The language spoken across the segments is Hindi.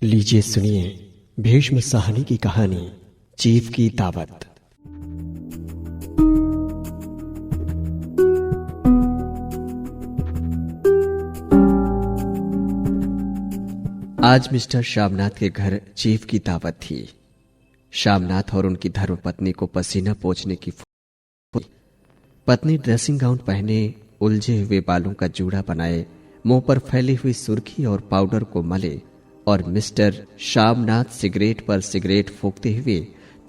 लीजिए सुनिए भीष्म साहनी की कहानी चीफ की दावत। आज मिस्टर शामनाथ के घर चीफ की दावत थी। शामनाथ और उनकी धर्मपत्नी को पसीना पोंछने की पत्नी ड्रेसिंग गाउन पहने, उलझे हुए बालों का जूड़ा बनाए, मुंह पर फैली हुई सुर्खी और पाउडर को मले, और मिस्टर शामनाथ सिगरेट पर सिगरेट फूंकते हुए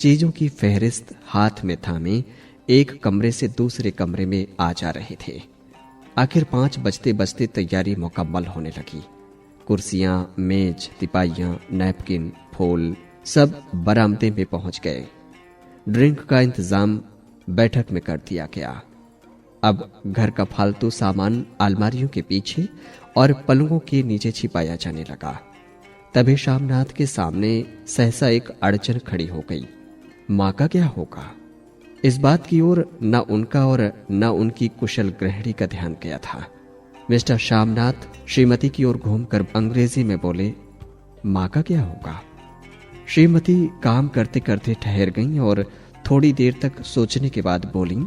चीजों की फहरिस्त हाथ में थामे एक कमरे से दूसरे कमरे में आ जा रहे थे। आखिर 5 बजते बजते तैयारी मुकम्मल होने लगी। कुर्सियां, मेज, तिपाइयां, नैपकिन, फूल सब बरामदे में पहुंच गए। ड्रिंक का इंतजाम बैठक में कर दिया गया। अब घर का फालतू सामान अलमारियों के पीछे और पलंगों के नीचे छिपाया जाने लगा। तभी शामनाथ के सामने सहसा एक अड़चन खड़ी हो गई। मां का क्या होगा? इस बात की ओर न उनका और न उनकी कुशल गृहिणी का ध्यान गया था। मिस्टर शामनाथ श्रीमती की ओर घूमकर अंग्रेजी में बोले, मां का क्या होगा? श्रीमती काम करते करते ठहर गईं और थोड़ी देर तक सोचने के बाद बोली,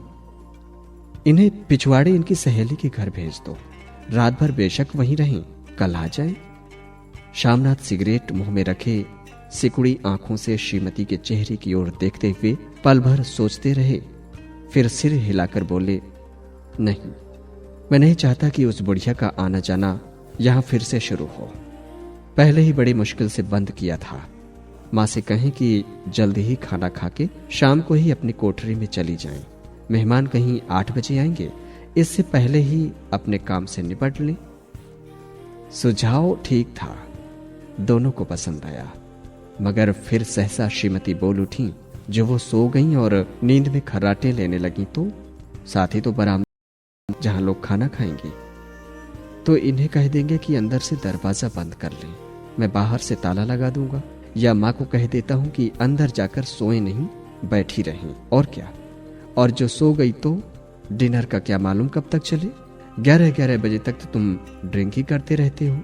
इन्हें पिछवाड़े इनकी सहेली के घर भेज दो। रात भर बेशक वहीं रहें, कल आ जाए। शामनाथ सिगरेट मुंह में रखे सिकुड़ी आंखों से श्रीमती के चेहरे की ओर देखते हुए पल भर सोचते रहे। फिर सिर हिलाकर बोले, नहीं, मैं नहीं चाहता कि उस बुढ़िया का आना जाना यहां फिर से शुरू हो। पहले ही बड़ी मुश्किल से बंद किया था। मां से कहें कि जल्दी ही खाना खाके शाम को ही अपनी कोठरी में चली जाएं। मेहमान कहीं 8 बजे आएंगे, इससे पहले ही अपने काम से निपट लें। सुझाव ठीक था, दोनों को पसंद आया, मगर फिर सहसा श्रीमती बोल उठी, जो वो सो गईं और नींद में खर्राटे लेने लगी तो साथ ही तो बरामदा जहां लोग खाना खाएंगे, तो इन्हें कह देंगे कि अंदर से दरवाजा बंद कर लें, मैं बाहर से ताला लगा दूंगा, या मां को कह देता हूं कि अंदर जाकर सोए नहीं, बैठी रहें। और क्या, और जो सो गई तो डिनर का क्या मालूम कब तक चले? 11 बजे तक तो तुम ड्रिंक ही करते रहते हो।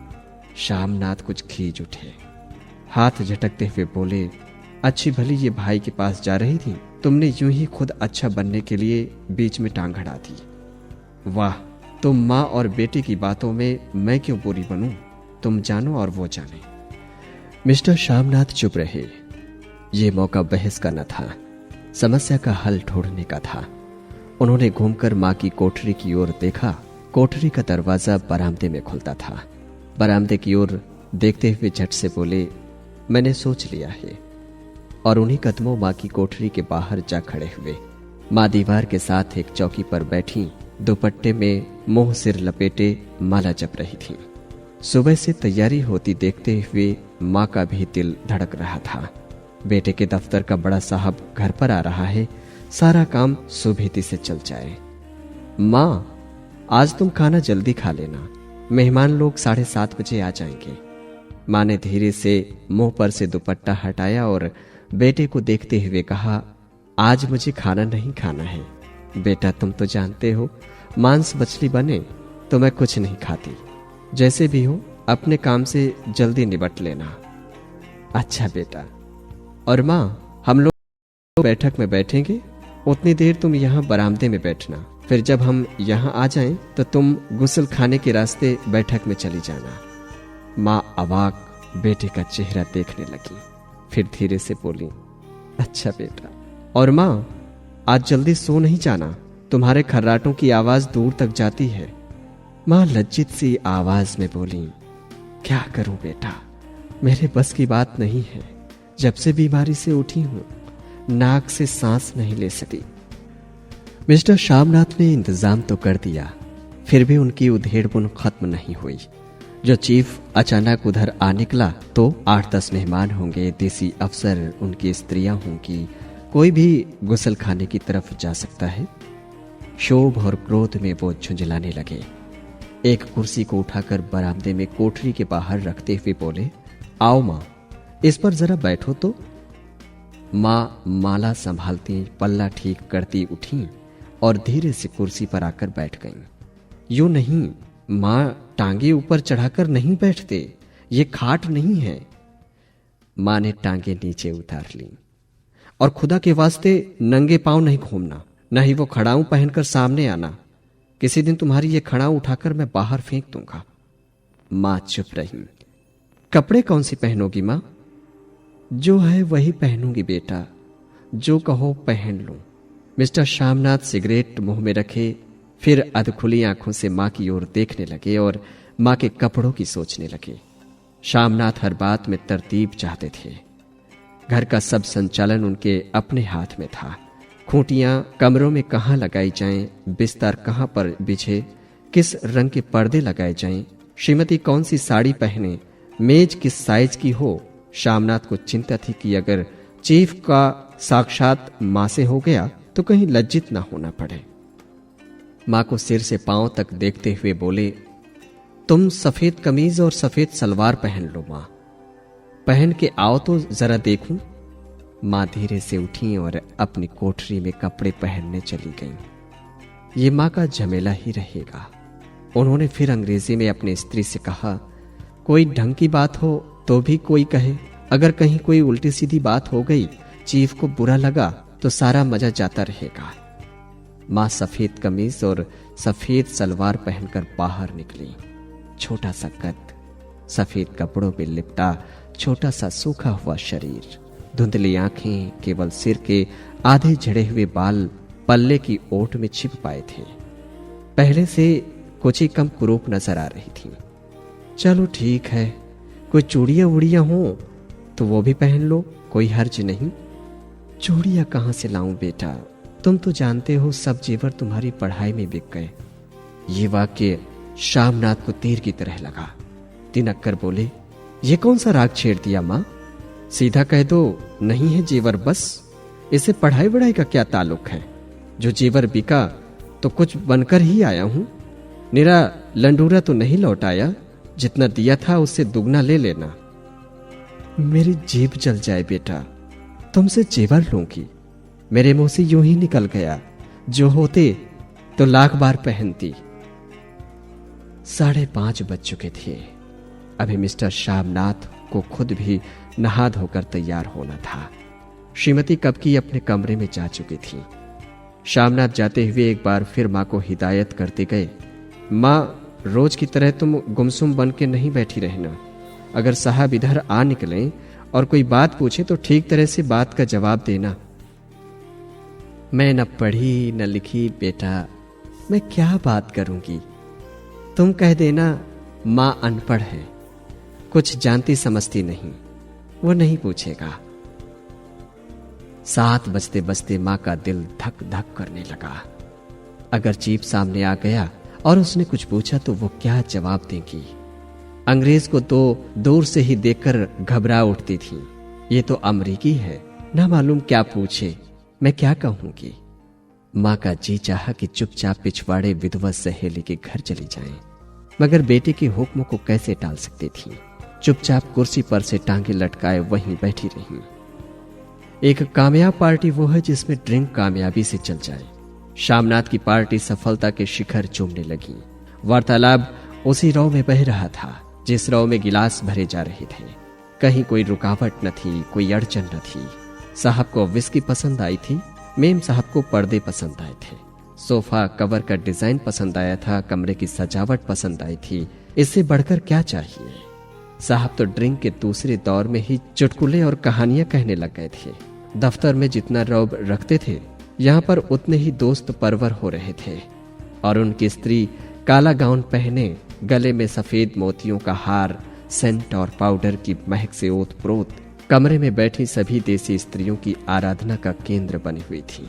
शामनाथ कुछ खींच उठे, हाथ झटकते हुए बोले, अच्छी भली ये भाई के पास जा रही थी, तुमने यूं ही खुद अच्छा बनने के लिए बीच में टांग अड़ा दी। वाह, तुम माँ और बेटे की बातों में मैं क्यों बुरी बनूं? तुम जानो और वो जाने। मिस्टर शामनाथ चुप रहे। ये मौका बहस का न था, समस्या का हल ढूंढने का था। उन्होंने घूमकर मां की कोठरी की ओर देखा। कोठरी का दरवाजा बरामदे में खुलता था। बरामदे की ओर देखते हुए झट से बोले, मैंने सोच लिया है। और उन्हीं कदमों मां की कोठरी के बाहर जा खड़े हुए। मां दीवार के साथ एक चौकी पर बैठी, दुपट्टे में मुंह सिर लपेटे माला जप रही थी। सुबह से तैयारी होती देखते हुए मां का भी दिल धड़क रहा था। बेटे के दफ्तर का बड़ा साहब घर पर आ रहा है, सारा काम सुबेती से चल जाए। मां, आज तुम खाना जल्दी खा लेना, मेहमान लोग 7:30 बजे आ जाएंगे। मां ने धीरे से मुंह पर से दुपट्टा हटाया और बेटे को देखते हुए कहा, आज मुझे खाना नहीं खाना है। बेटा, तुम तो जानते हो, मांस मछली बने तो मैं कुछ नहीं खाती। जैसे भी हो अपने काम से जल्दी निपट लेना। अच्छा बेटा। और मां, हम लोग बैठक में बैठेंगे, उतनी देर तुम यहां बरामदे में बैठना। फिर जब हम यहां आ जाएं तो तुम गुस्ल खाने के रास्ते बैठक में चली जाना। मां अवाक बेटे का चेहरा देखने लगी, फिर धीरे से बोली, अच्छा बेटा। और मां, आज जल्दी सो नहीं जाना, तुम्हारे खर्राटों की आवाज दूर तक जाती है। मां लज्जित सी आवाज में बोली, क्या करूं बेटा, मेरे बस की बात नहीं है। जब से बीमारी से उठी हूं, नाक से सांस नहीं ले सकती। मिस्टर शामनाथ ने इंतजाम तो कर दिया, फिर भी उनकी उधेड़बुन खत्म नहीं हुई। जो चीफ अचानक उधर आ निकला तो 8-10 मेहमान होंगे, देसी अफसर, उनकी स्त्रियां होंगी, कोई भी गुस्ल खाने की तरफ जा सकता है। शोभ और क्रोध में वो झुंझलाने लगे। एक कुर्सी को उठाकर बरामदे में कोठरी के बाहर रखते हुए बोले, आओ मां, इस पर जरा बैठो तो। मां माला संभालती, पल्ला ठीक करती उठी और धीरे से कुर्सी पर आकर बैठ गईं। यूं नहीं, मां टांगे ऊपर चढ़ाकर नहीं बैठते, ये खाट नहीं है। मां ने टांगे नीचे उतार ली। और खुदा के वास्ते नंगे पांव नहीं घूमना, न ही वो खड़ाऊं पहनकर सामने आना। किसी दिन तुम्हारी ये खड़ाऊं उठाकर मैं बाहर फेंक दूंगा। मां चुप रही। कपड़े कौन सी पहनोगी मां? जो है वही पहनूंगी बेटा, जो कहो पहन लूं। मिस्टर श्यामनाथ सिगरेट मुंह में रखे, फिर अधखुली आंखों से मां की ओर देखने लगे और मां के कपड़ों की सोचने लगे। श्यामनाथ हर बात में तरतीब चाहते थे। घर का सब संचालन उनके अपने हाथ में था। खूंटियां कमरों में कहां लगाई जाएं, बिस्तर कहां पर बिछे, किस रंग के पर्दे लगाए जाएं, श्रीमती कौन सी साड़ी पहने, मेज किस साइज की हो। श्यामनाथ को चिंता थी कि अगर चीफ का साक्षात मां से हो गया तो कहीं लज्जित ना होना पड़े। मां को सिर से पांव तक देखते हुए बोले, तुम सफेद कमीज और सफेद सलवार पहन लो मां, पहन के आओ तो जरा देखूं। मां धीरे से उठी और अपनी कोठरी में कपड़े पहनने चली गईं। ये मां का झमेला ही रहेगा। उन्होंने फिर अंग्रेजी में अपनी स्त्री से कहा, कोई ढंग की बात हो तो भी कोई कहे, अगर कहीं कोई उल्टी सीधी बात हो गई, चीफ को बुरा लगा तो सारा मजा जाता रहेगा। मां सफेद कमीज और सफेद सलवार पहनकर बाहर निकली। छोटा सा कद, सफेद कपड़ों में लिपटा छोटा सा सूखा हुआ शरीर, धुंधली आंखें, केवल सिर के आधे झड़े हुए बाल पल्ले की ओट में छिप पाए थे। पहले से कुछ ही कम कुरूप नजर आ रही थी। चलो ठीक है, कोई चूड़ियां उड़ियां हो तो वो भी पहन लो, कोई हर्ज नहीं। चूड़ियां कहां से लाऊं बेटा, तुम तो जानते हो सब जेवर तुम्हारी पढ़ाई में बिक गए। ये वाक्य श्यामनाथ को तीर की तरह लगा। तिनक्कर बोले, ये कौन सा राग छेड़ दिया मां? सीधा कह दो नहीं है जेवर बस। इसे पढ़ाई वढ़ाई का क्या ताल्लुक है? जो जेवर बिका तो कुछ बनकर ही आया हूं। निरा लंडूरा तो नहीं लौट आया, जितना दिया था उससे दुगना ले लेना। मेरी जीभ जल जाए बेटा, तुमसे जेवर लूंगी। मेरे मुंह से यूं ही निकल गया, जो होते तो लाख बार पहनती। 5:30 बज चुके थे। अभी मिस्टर श्यामनाथ को खुद भी नहा धोकर तैयार होना था। श्रीमती कब की अपने कमरे में जा चुकी थी। श्यामनाथ जाते हुए एक बार फिर मां को हिदायत करते गए, मां, रोज की तरह तुम गुमसुम बन के नहीं बैठी रहना। अगर साहब इधर आ निकलें और कोई बात पूछे तो ठीक तरह से बात का जवाब देना। मैं न पढ़ी न लिखी बेटा, मैं क्या बात करूंगी। तुम कह देना मां अनपढ़ है, कुछ जानती समझती नहीं, वो नहीं पूछेगा। 7 बजते बजते मां का दिल धक धक करने लगा। अगर चीफ सामने आ गया और उसने कुछ पूछा तो वो क्या जवाब देगी। अंग्रेज को तो दूर से ही देखकर घबरा उठती थी। ये तो अमरीकी है, ना मालूम क्या पूछे, मैं क्या कहूंगी। मां का जी चाहा कि चुपचाप पिछवाड़े विधवा सहेली के घर चली जाएं, मगर बेटे के हुक्म को कैसे टाल सकती थी। चुपचाप कुर्सी पर से टांगे लटकाए वहीं बैठी रही। एक कामयाब पार्टी वो है जिसमें ड्रिंक कामयाबी से चल जाए। श्यामनाथ की पार्टी सफलता के शिखर चूमने लगी। वार्तालाप उसी रौ में बह रहा था जिस रौ में गिलास भरे जा रहे थे। कहीं कोई रुकावट न थी, कोई अड़चन न थी। साहब को विस्की पसंद आई थी, मेम साहब को पर्दे पसंद आए थे, सोफा कवर का डिजाइन पसंद आया था, कमरे की सजावट पसंद आई थी। इससे बढ़कर क्या चाहिए। साहब तो ड्रिंक के दूसरे दौर में ही चुटकुले और कहानियां कहने लग गए थे। दफ्तर में जितना रौब रखते थे, यहाँ पर उतने ही दोस्त परवर हो रहे थे। और उनकी स्त्री काला गाउन पहने, गले में सफेद मोतियों का हार, सेंट और पाउडर की महक से ओतप्रोत कमरे में बैठी सभी देसी स्त्रियों की आराधना का केंद्र बनी हुई थी।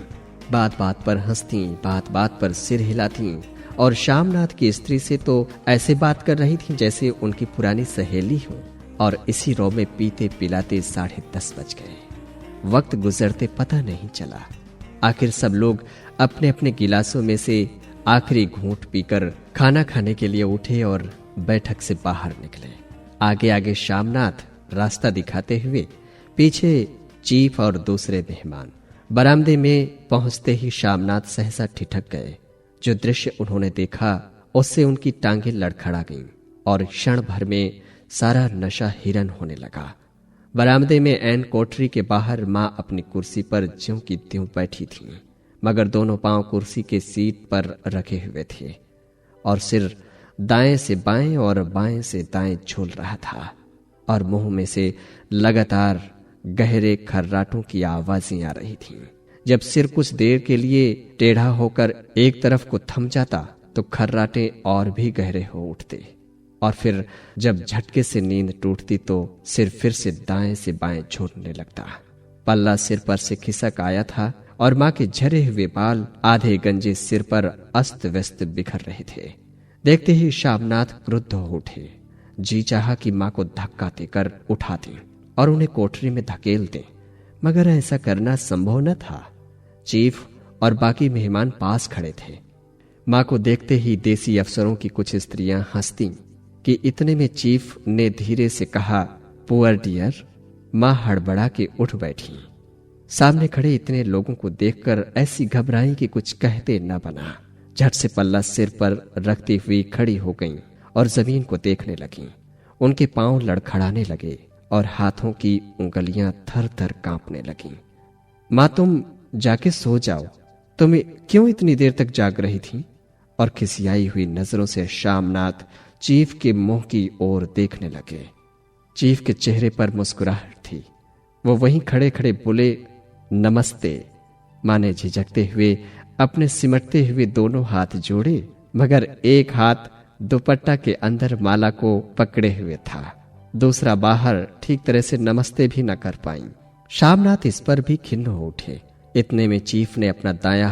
बात बात पर हंसती, बात बात पर सिर हिलाती और श्यामनाथ की स्त्री से तो ऐसे बात कर रही थी जैसे उनकी पुरानी सहेली हो। और इसी रौ में पीते पिलाते 10:30 बज गए। वक्त गुजरते पता नहीं चला। आखिर सब लोग अपने अपने गिलासों में से आखिरी घूंट पीकर खाना खाने के लिए उठे और बैठक से बाहर निकले। आगे आगे श्यामनाथ रास्ता दिखाते हुए, पीछे चीफ और दूसरे मेहमान। बरामदे में पहुंचते ही श्यामनाथ सहसा ठिठक गए। जो दृश्य उन्होंने देखा उससे उनकी टांगें लड़खड़ा गईं और क्षण भर में सारा नशा हिरन होने लगा। बरामदे में ऐन कोठरी के बाहर मां अपनी कुर्सी पर ज्यों की त्यों बैठी थीं, मगर दोनों पांव कुर्सी के सीट पर रखे हुए थे और सिर दाएं से बाएं और बाएं से दाएं झूल रहा था और मुंह में से लगातार गहरे खर्राटों की आवाजें आ रही थीं। जब सिर कुछ देर के लिए टेढ़ा होकर एक तरफ को थम जाता तो खर्राटे और भी गहरे हो उठते और फिर जब झटके से नींद टूटती तो सिर फिर से दाएं से बाएं झूलने लगता। पल्ला सिर पर से खिसक आया था और मां के झरे हुए बाल आधे गंजे सिर पर अस्त व्यस्त बिखर रहे थे। देखते ही शामनाथ क्रुद्ध हो उठे। जी चाहा कि मां को धक्का देकर उठा दें और उन्हें कोठरी में धकेल दें, मगर ऐसा करना संभव न था। चीफ और बाकी मेहमान पास खड़े थे। मां को देखते ही देसी अफसरों की कुछ स्त्रियां हंसती कि इतने में चीफ ने धीरे से कहा, पुअर डियर। मां हड़बड़ा के उठ बैठी। सामने खड़े इतने लोगों को देखकर ऐसी घबराई कि कुछ कहते न बना। झट से पल्ला सिर पर रखती हुई खड़ी हो गईं और जमीन को देखने लगीं। उनके पांव लड़खड़ाने लगे और हाथों की उंगलियां थर थर कांपने लगीं। मां, तुम जाके सो जाओ। तुम क्यों इतनी देर तक जाग रही थी? और खिसियाई हुई नजरों से शामनाथ चीफ के मुंह की ओर देखने लगे। चीफ के चेहरे पर मुस्कुराहट थी। वो वहीं खड़े खड़े बोले, नमस्ते। मां ने झिझकते हुए अपने सिमटते हुए दोनों हाथ जोड़े, मगर एक हाथ दुपट्टा के अंदर माला को पकड़े हुए था, दूसरा बाहर। ठीक तरह से नमस्ते भी न कर पाई। शामनाथ इस पर भी खिन्न हो उठे। इतने में चीफ ने अपना दायां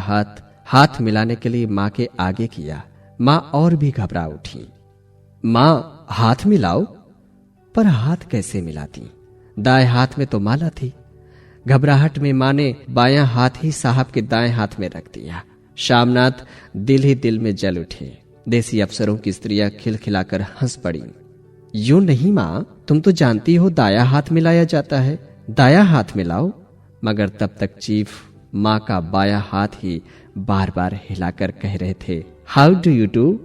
हाथ मिलाने के लिए मां के आगे किया। मां और भी घबरा उठी। मां, हाथ मिलाओ। पर हाथ कैसे मिलाती? दाएं हाथ में तो माला थी। घबराहट में मां ने बायां हाथ ही साहब के दाएं हाथ में रख दिया। शामनाथ दिल ही दिल में जल उठे। देसी अफसरों की स्त्रियां खिलखिलाकर हंस पड़ी। यूं नहीं मां, तुम तो जानती हो दायां हाथ मिलाया जाता है, दायां हाथ मिलाओ। मगर तब तक चीफ मां का बायां हाथ ही बार बार हिलाकर कह रहे थे, हाउ डू यू डू?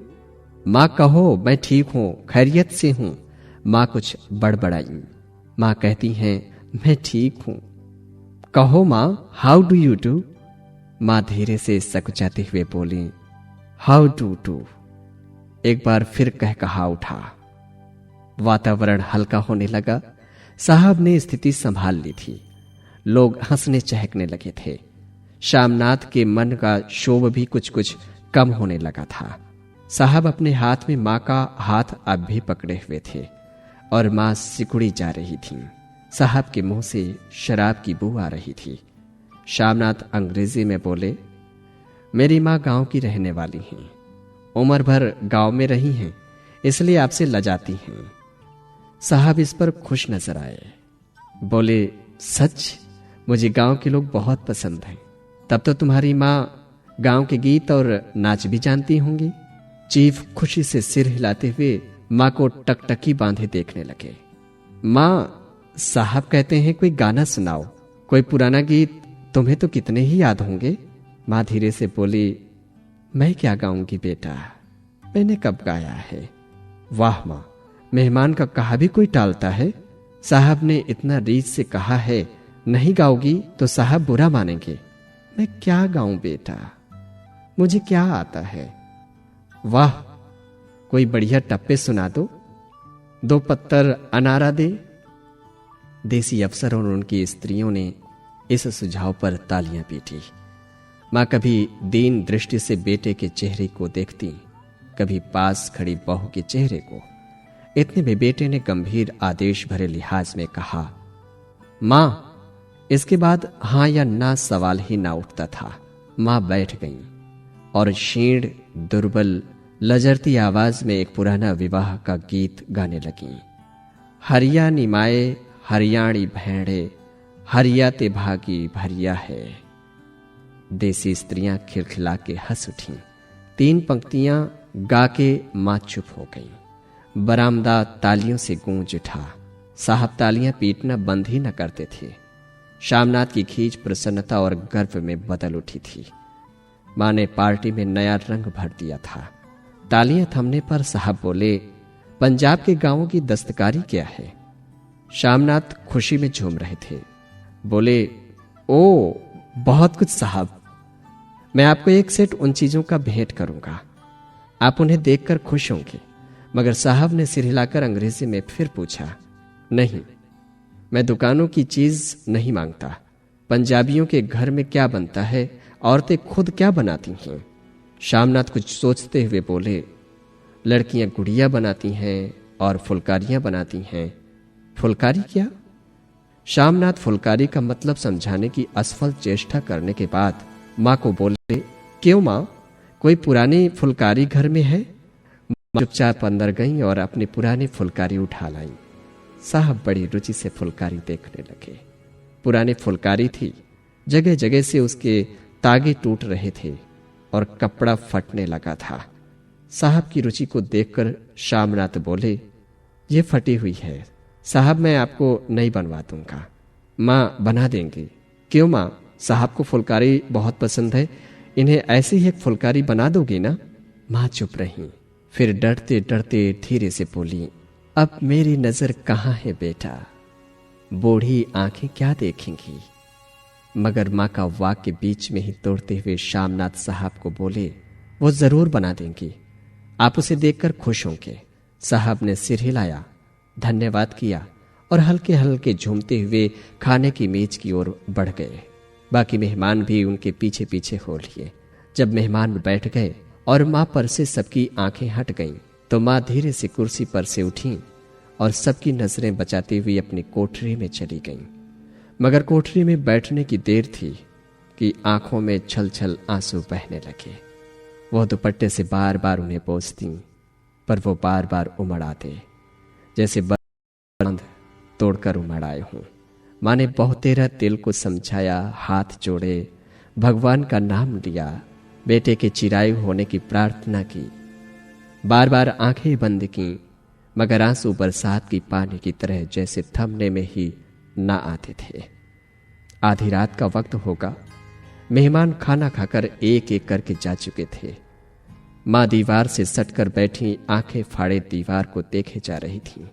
मां कहो, मैं ठीक हूं, खैरियत से हूं। मां कुछ बड़बड़ाई। मां कहती हैं, मैं ठीक हूं। कहो मां, हाउ डू यू डू? मां धीरे से सकुचाते हुए बोली, हाउ डू डू। एक बार फिर कह कहा उठा। वातावरण हल्का होने लगा। साहब ने स्थिति संभाल ली थी। लोग हंसने चहकने लगे थे। शामनाथ के मन का क्षोभ भी कुछ कुछ कम होने लगा था। साहब अपने हाथ में मां का हाथ अब भी पकड़े हुए थे और मां सिकुड़ी जा रही थी। साहब के मुंह से शराब की बू आ रही थी। शामनाथ अंग्रेजी में बोले, मेरी मां गांव की रहने वाली हैं, उम्र भर गांव में रही हैं, इसलिए आपसे लजाती हैं। साहब इस पर खुश नजर आए। बोले, सच? मुझे गांव के लोग बहुत पसंद हैं। तब तो तुम्हारी मां गांव के गीत और नाच भी जानती होंगी। चीफ खुशी से सिर हिलाते हुए मां को टकटकी बांधे देखने लगे। मां, साहब कहते हैं कोई गाना सुनाओ, कोई पुराना गीत। तुम्हें तो कितने ही याद होंगे। मां धीरे से बोली, मैं क्या गाऊंगी बेटा, मैंने कब गाया है। वाह मां, मेहमान का कहा भी कोई टालता है। साहब ने इतना रीझ से कहा है, नहीं गाओगी तो साहब बुरा मानेंगे। मैं क्या गाऊं बेटा, मुझे क्या आता है। वाह, कोई बढ़िया टप्पे सुना दो पत्तर अनारा दे। देसी अफसर और उनकी स्त्रियों ने इस सुझाव पर तालियां पीटी। मां कभी दीन दृष्टि से बेटे के चेहरे को देखती, कभी पास खड़ी बहू के चेहरे को। इतने में बेटे ने गंभीर आदेश भरे लिहाज में कहा, मां। इसके बाद हां या ना सवाल ही ना उठता था। मां बैठ गईं और क्षीण दुर्बल लजरती आवाज में एक पुराना विवाह का गीत गाने लगीं। हरिया निमाए हरियाणी भेड़े, हरिया ते भागी भरिया है। देसी स्त्रियां खिलखिला के हंस उठीं। 3 पंक्तियां गा के मां चुप हो गईं। बरामदा तालियों से गूंज उठा। साहब तालियां पीटना बंद ही न करते थे। शामनाथ की खींच प्रसन्नता और गर्व में बदल उठी थी। मां ने पार्टी में नया रंग भर दिया था। तालियां थमने पर साहब बोले, पंजाब के गांवों की दस्तकारी क्या है? शामनाथ खुशी में झूम रहे थे। बोले, ओ बहुत कुछ साहब, मैं आपको एक सेट उन चीजों का भेंट करूंगा, आप उन्हें देखकर खुश होंगे। मगर साहब ने सिर हिलाकर अंग्रेजी में फिर पूछा, नहीं, मैं दुकानों की चीज नहीं मांगता। पंजाबियों के घर में क्या बनता है, औरतें खुद क्या बनाती हैं? शामनाथ कुछ सोचते हुए बोले, लड़कियां गुड़िया बनाती हैं और फुलकारियां बनाती हैं। फुलकारी क्या? शामनाथ फुलकारी का मतलब समझाने की असफल चेष्टा करने के बाद मां को बोले, क्यों मां, कोई पुरानी फुलकारी घर में है? मां चुपचाप अंदर गई और अपनी पुरानी फुलकारी उठा लाई। साहब बड़ी रुचि से फुलकारी देखने लगे। पुरानी फुलकारी थी, जगह जगह से उसके तागे टूट रहे थे और कपड़ा फटने लगा था। साहब की रुचि को देखकर शामनाथ बोले, ये फटी हुई है साहब, मैं आपको नई बनवा दूंगा। मां बना देंगी। क्यों मां, साहब को फुलकारी बहुत पसंद है, इन्हें ऐसी ही एक फुलकारी बना दोगी ना? मां चुप रही, फिर डरते डरते धीरे से बोली, अब मेरी नजर कहाँ है बेटा, बूढ़ी आंखें क्या देखेंगी? मगर मां का वाक्य बीच में ही तोड़ते हुए शामनाथ साहब को बोले, वो जरूर बना देंगी, आप उसे देखकर खुश होंगे। साहब ने सिर हिलाया, धन्यवाद किया और हल्के हल्के झूमते हुए खाने की मेज की ओर बढ़ गए। बाकी मेहमान भी उनके पीछे पीछे हो लिए। जब मेहमान बैठ गए और मां पर से सबकी आंखें हट गईं, तो मां धीरे से कुर्सी पर से उठी और सबकी नजरें बचाती हुई अपनी कोठरी में चली गईं। मगर कोठरी में बैठने की देर थी कि आंखों में छल छल आंसू बहने लगे। वह दुपट्टे से बार बार उन्हें पोंछती, पर वो बार बार उमड़ आते, जैसे बंद तोड़कर उमड़ आए हों। मां ने बहुतेरा दिल को समझाया, हाथ जोड़े, भगवान का नाम लिया, बेटे के चिरायु होने की प्रार्थना की, बार बार आंखें बंद की, मगर आंसू बरसात की पानी की तरह जैसे थमने में ही ना आते थे। आधी रात का वक्त होगा। मेहमान खाना खाकर एक एक करके जा चुके थे। मां दीवार से सटकर बैठी आंखें फाड़े दीवार को देखे जा रही थी।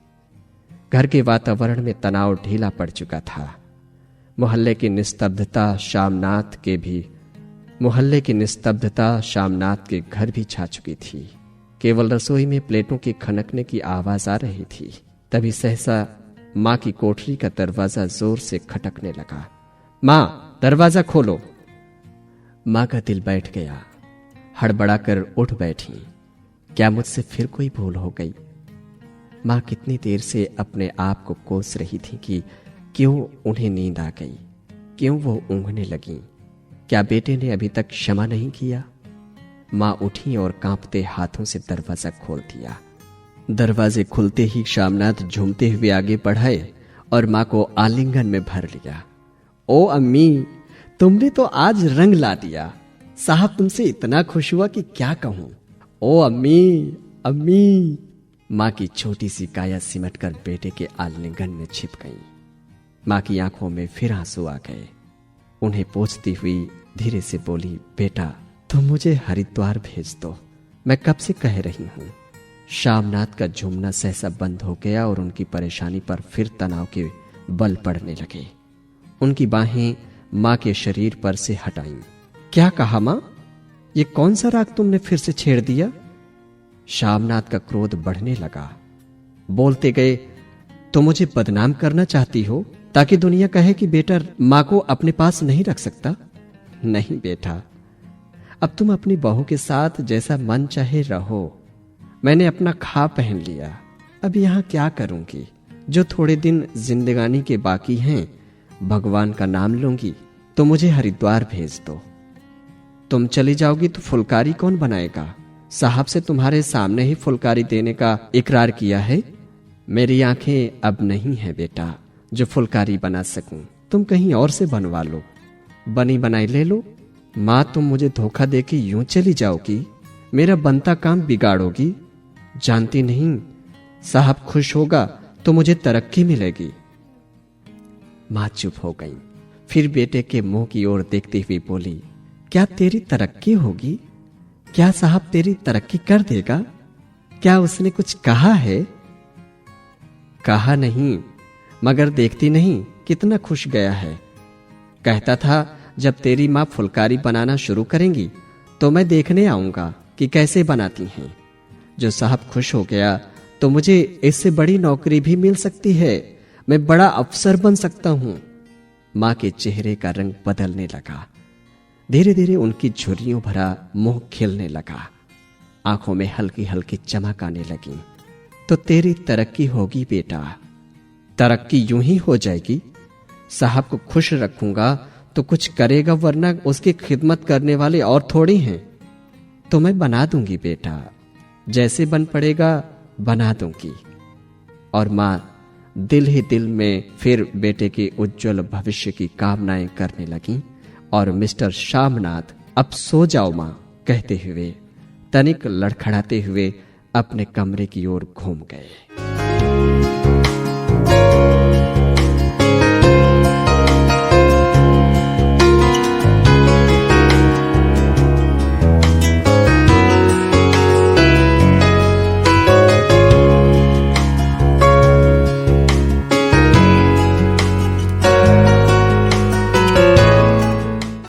घर के वातावरण में तनाव ढीला पड़ चुका था। मोहल्ले की निस्तब्धता शामनाथ के घर भी छा चुकी थी। केवल रसोई में प्लेटों के खनकने की आवाज आ रही थी। तभी सहसा मां की कोठरी का दरवाजा जोर से खटकने लगा। मां, दरवाजा खोलो। मां का दिल बैठ गया। हड़बड़ाकर उठ बैठी। क्या मुझसे फिर कोई भूल हो गई? मां कितनी देर से अपने आप को कोस रही थी कि क्यों उन्हें नींद आ गई, क्यों वो ऊँघने लगी। क्या बेटे ने अभी तक क्षमा नहीं किया? मां उठी और कांपते हाथों से दरवाजा खोल दिया। दरवाजे खुलते ही शामनाथ झूमते हुए आगे बढ़ाए और मां को आलिंगन में भर लिया। ओ अम्मी, तुमने तो आज रंग ला दिया। साहब तुमसे इतना खुश हुआ कि क्या कहूं। ओ अम्मी, अम्मी। मां की छोटी सी काया सिमटकर बेटे के आलिंगन में छिप गई। मां की आंखों में फिर आंसू आ गए। उन्हें पोंछती हुई धीरे से बोली, बेटा तुम मुझे हरिद्वार भेज दो, मैं कब से कह रही हूं। शामनाथ का झूमना सहसा बंद हो गया और उनकी परेशानी पर फिर तनाव के बल पड़ने लगे। उनकी बाहें मां के शरीर पर से हटाईं। क्या कहा मां? ये कौन सा राग तुमने फिर से छेड़ दिया? शामनाथ का क्रोध बढ़ने लगा। बोलते गए, तो मुझे बदनाम करना चाहती हो ताकि दुनिया कहे कि बेटा मां को अपने पास नहीं रख सकता? नहीं बेटा, अब तुम अपनी बहू के साथ जैसा मन चाहे रहो। मैंने अपना खा पहन लिया, अब यहां क्या करूंगी? जो थोड़े दिन जिंदगानी के बाकी हैं, भगवान का नाम लूंगी। तो मुझे हरिद्वार भेज दो। तुम चली जाओगी तो फुलकारी कौन बनाएगा? साहब से तुम्हारे सामने ही फुलकारी देने का इकरार किया है। मेरी आंखें अब नहीं है बेटा जो फुलकारी बना सकूं। तुम कहीं और से बनवा लो, बनी बनाई ले लो। मां, तुम मुझे धोखा देके यूं चली जाओगी, मेरा बनता काम बिगाड़ोगी। जानती नहीं, साहब खुश होगा तो मुझे तरक्की मिलेगी। मां चुप हो गई। फिर बेटे के मुंह की ओर देखती हुई बोली, क्या तेरी तरक्की होगी? क्या साहब तेरी तरक्की कर देगा? क्या उसने कुछ कहा है? कहा नहीं, मगर देखती नहीं कितना खुश गया है। कहता था जब तेरी माँ फुलकारी बनाना शुरू करेंगी तो मैं देखने आऊंगा कि कैसे बनाती हैं। जो साहब खुश हो गया तो मुझे इससे बड़ी नौकरी भी मिल सकती है, मैं बड़ा अफसर बन सकता हूं। मां के चेहरे का रंग बदलने लगा। धीरे धीरे उनकी झुर्रियों भरा मुंह खिलने लगा, आंखों में हल्की हल्की चमक आने लगी। तो तेरी तरक्की होगी बेटा, तरक्की यूं ही हो जाएगी। साहब को खुश रखूंगा तो कुछ करेगा, वरना उसकी खिदमत करने वाले और थोड़ी हैं। तो मैं बना दूंगी बेटा, जैसे बन पड़ेगा बना दूंगी। और मां दिल ही दिल में फिर बेटे के उज्जवल भविष्य की कामनाएं करने लगी। और मिस्टर शामनाथ अब सो जाओ मां कहते हुए तनिक लड़खड़ाते हुए अपने कमरे की ओर घूम गए।